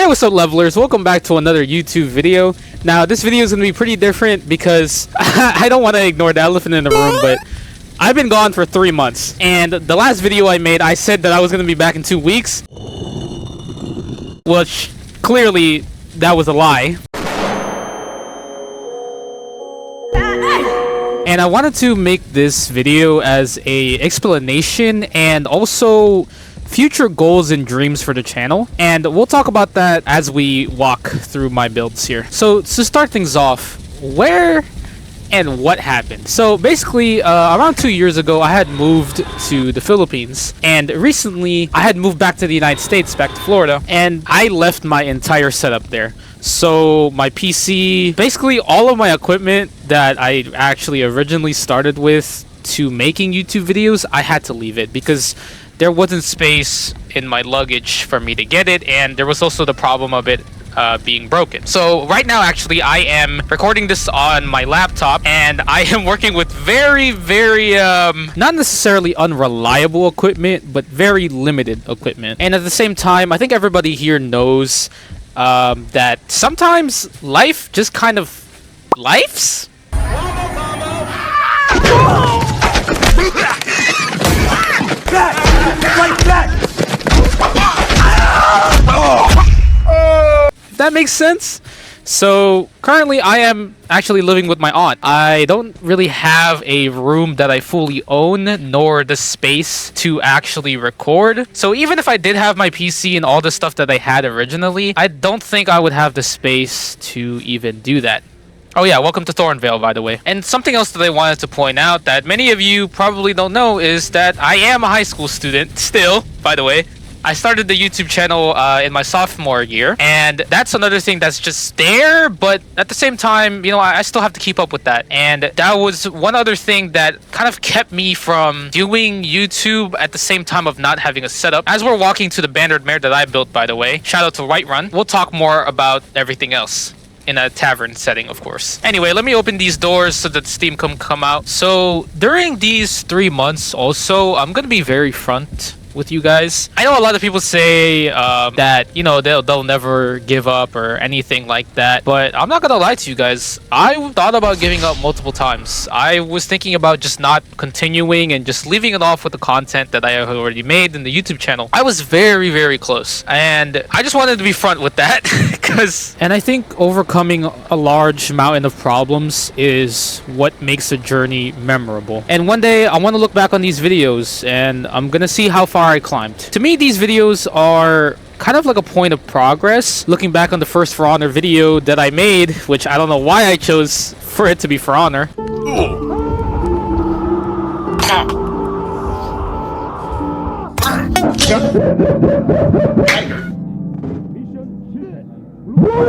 Hey, what's up, levelers? Welcome back to another YouTube video. Now, this video is going to be pretty different because I don't want to ignore the elephant in the room, but I've been gone for 3 months. And the last video I made, I said that I was going to be back in 2 weeks. Which, clearly, that was a lie. And I wanted to make this video as a explanation and also future goals and dreams for the channel, and we'll talk about that as we walk through my builds here. So to start things off, where and what happened? So basically, around 2 years ago, I had moved to the Philippines, and recently I had moved back to the United States, back to Florida, and I left my entire setup there. So my PC, basically all of my equipment that I actually originally started with to making YouTube videos, I had to leave it because there wasn't space in my luggage for me to get it, and there was also the problem of it being broken. So right now, actually, I am recording this on my laptop, and I am working with very not necessarily unreliable equipment, but very limited equipment. And at the same time, I think everybody here knows that sometimes life just kind of lifes. Like that. If that makes sense. So currently I am actually living with my aunt. I don't really have a room that I fully own, nor the space to actually record. So even if I did have my PC and all the stuff that I had originally, I don't think I would have the space to even do that. Oh yeah, welcome to Thornvale, by the way. And something else that I wanted to point out that many of you probably don't know is that I am a high school student still, by the way. I started the YouTube channel in my sophomore year, and that's another thing that's just there, but at the same time, you know, I still have to keep up with that. And that was one other thing that kind of kept me from doing YouTube at the same time of not having a setup. As we're walking to the bannered mare that I built, by the way, shout out to Whiterun, we'll talk more about everything else in a tavern setting, of course. Anyway, let me open these doors so that steam can come out. So during these 3 months also, I'm gonna be very front with you guys. I know a lot of people say that, you know, they'll never give up or anything like that, but I'm not gonna lie to you guys. I thought about giving up multiple times. I was thinking about just not continuing and just leaving it off with the content that I have already made in the YouTube channel. I was very close, and I just wanted to be front with that and I think overcoming a large mountain of problems is what makes a journey memorable. And one day I want to look back on these videos and I'm gonna see how far I climbed. To me, these videos are kind of like a point of progress. Looking back on the first For Honor video that I made, which I don't know why I chose for it to be For Honor.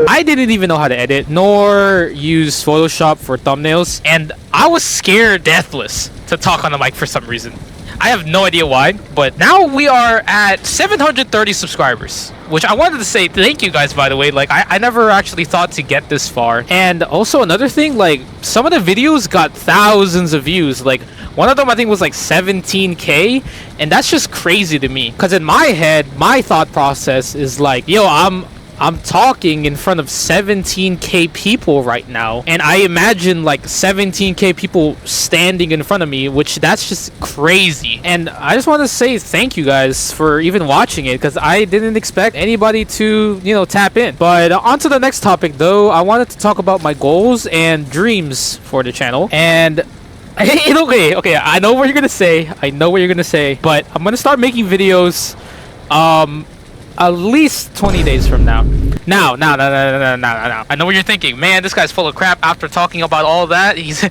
I didn't even know how to edit, nor use Photoshop for thumbnails, and I was scared deathless to talk on the mic for some reason. I have no idea why, but now we are at 730 subscribers, which I wanted to say thank you guys, by the way. Like, I never actually thought to get this far. And also another thing, like, some of the videos got thousands of views. Like, one of them I think was like 17K, and that's just crazy to me. Because in my head, my thought process is like, yo, I'm talking in front of 17K people right now, and I imagine like 17K people standing in front of me, which that's just crazy. And I just want to say thank you guys for even watching it, because I didn't expect anybody to, you know, tap in. But on to the next topic though. I wanted to talk about my goals and dreams for the channel. And okay, I know what you're gonna say, but I'm gonna start making videos at least 20 days from now. Now. I know what you're thinking. Man, this guy's full of crap after talking about all that. He's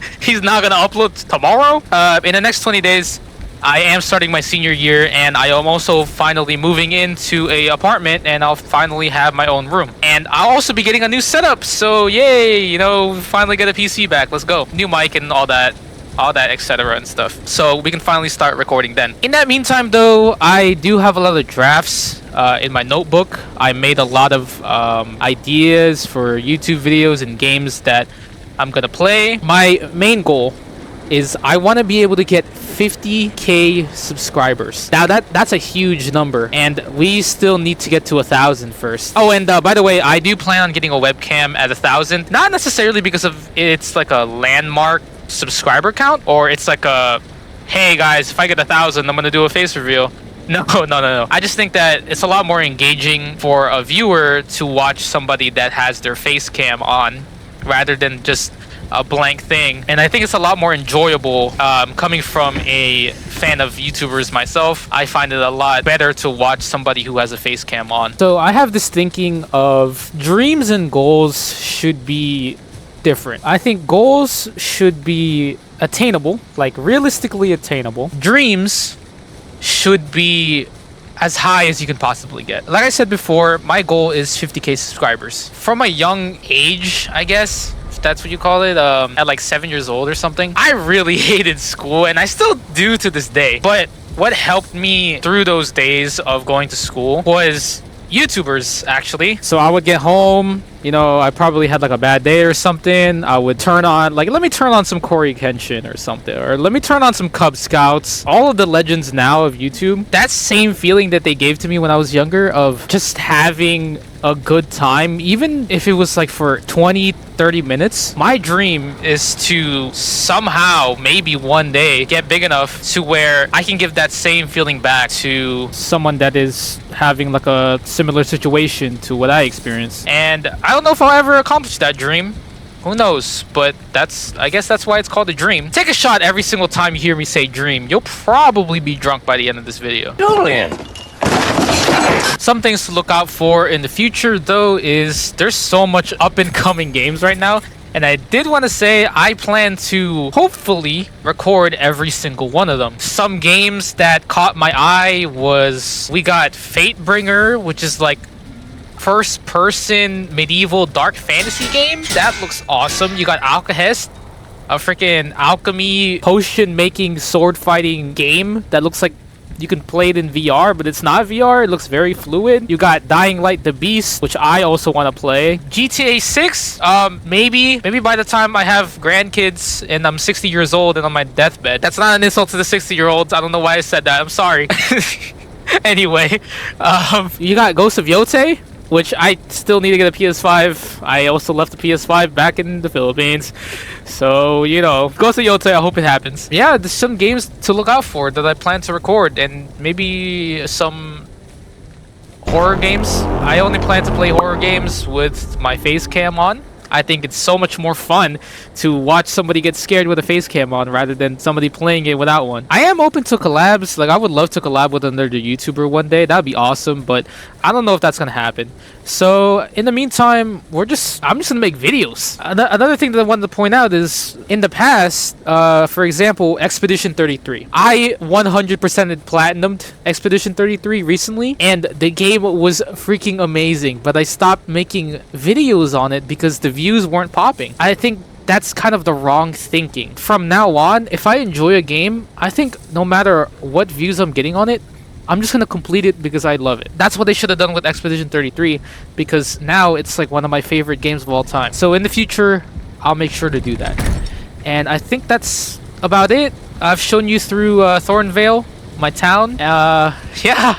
not gonna upload tomorrow. In the next 20 days, I am starting my senior year, and I am also finally moving into a apartment, and I'll finally have my own room. And I'll also be getting a new setup. So yay, you know, finally get a PC back. Let's go. New mic and all that, etc. and stuff. So we can finally start recording then. In that meantime though, I do have a lot of drafts in my notebook. I made a lot of ideas for YouTube videos and games that I'm gonna play. My main goal is I want to be able to get 50k subscribers. Now that's a huge number, and we still need to get to 1,000 first. Oh, and by the way, I do plan on getting a webcam at 1,000. Not necessarily because of it's like a landmark subscriber count, or it's like a, hey guys, if I get 1,000, I'm gonna do a face reveal. No. I just think that it's a lot more engaging for a viewer to watch somebody that has their face cam on rather than just a blank thing. And I think it's a lot more enjoyable coming from a fan of YouTubers myself. I find it a lot better to watch somebody who has a face cam on. So I have this thinking of dreams and goals should be different. I think goals should be attainable, like realistically attainable. Dreams should be as high as you can possibly get. Like I said before, my goal is 50k subscribers. From a young age, I guess, if that's what you call it, at like 7 years old or something, I really hated school, and I still do to this day. But what helped me through those days of going to school was YouTubers, actually. So I would get home, you know, I probably had like a bad day or something. I would turn on, like, let me turn on some Corey Kenshin or something, or let me turn on some Cub Scouts. All of the legends now of YouTube, that same feeling that they gave to me when I was younger of just having a good time, even if it was like for 20-30 minutes. My dream is to somehow, maybe one day, get big enough to where I can give that same feeling back to someone that is having like a similar situation to what I experienced. And I don't know if I'll ever accomplish that dream. Who knows? But I guess that's why it's called a dream. Take a shot every single time you hear me say dream. You'll probably be drunk by the end of this video. Julian! Some things to look out for in the future, though, is there's so much up-and-coming games right now. And I did want to say I plan to hopefully record every single one of them. Some games that caught my eye was, we got Fatebringer, which is like first-person medieval dark fantasy game. That looks awesome. You got ALKAHEST, a freaking alchemy potion-making sword-fighting game that looks like you can play it in VR, but it's not VR. It looks very fluid. You got Dying Light the Beast, which I also want to play. GTA 6, maybe by the time I have grandkids and I'm 60 years old and on my deathbed. That's not an insult to the 60-year-olds. I don't know why I said that. I'm sorry. Anyway, you got Ghost of Yote, which I still need to get a PS5. I also left the PS5 back in the Philippines. So, you know, Ghost of Yote, I hope it happens. Yeah, there's some games to look out for that I plan to record, and maybe some horror games. I only plan to play horror games with my face cam on. I think it's so much more fun to watch somebody get scared with a face cam on rather than somebody playing it without one. I am open to collabs. Like, I would love to collab with another YouTuber one day. That'd be awesome, but I don't know if that's gonna happen. So in the meantime, I'm just gonna make videos. Another thing that I wanted to point out is in the past, for example, Expedition 33. I 100%ed platinumed Expedition 33 recently, and the game was freaking amazing, but I stopped making videos on it because the views weren't popping. I think that's kind of the wrong thinking. From now on, if I enjoy a game, I think no matter what views I'm getting on it, I'm just gonna complete it because I love it. That's what they should have done with Expedition 33, because now it's like one of my favorite games of all time. So in the future, I'll make sure to do that. And I think that's about it. I've shown you through Thornvale, my town. Yeah,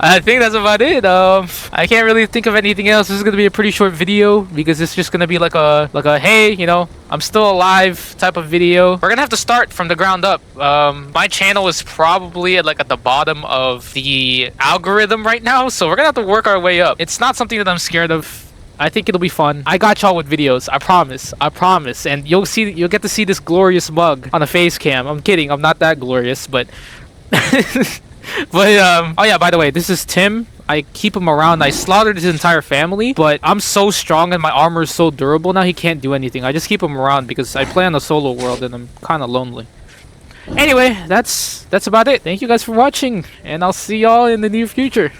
I think that's about it. I can't really think of anything else. This is gonna be a pretty short video because it's just gonna be like a hey, you know, I'm still alive type of video. We're gonna have to start from the ground up. My channel is probably at the bottom of the algorithm right now, so we're gonna have to work our way up. It's not something that I'm scared of. I think it'll be fun. I got y'all with videos. I promise. And you'll get to see this glorious mug on a face cam. I'm kidding. I'm not that glorious, but. But oh yeah, by the way, this is Tim. I keep him around. I slaughtered his entire family, but I'm so strong and my armor is so durable now he can't do anything. I just keep him around because I play on a solo world and I'm kind of lonely. Anyway, that's about it. Thank you guys for watching, and I'll see y'all in the near future.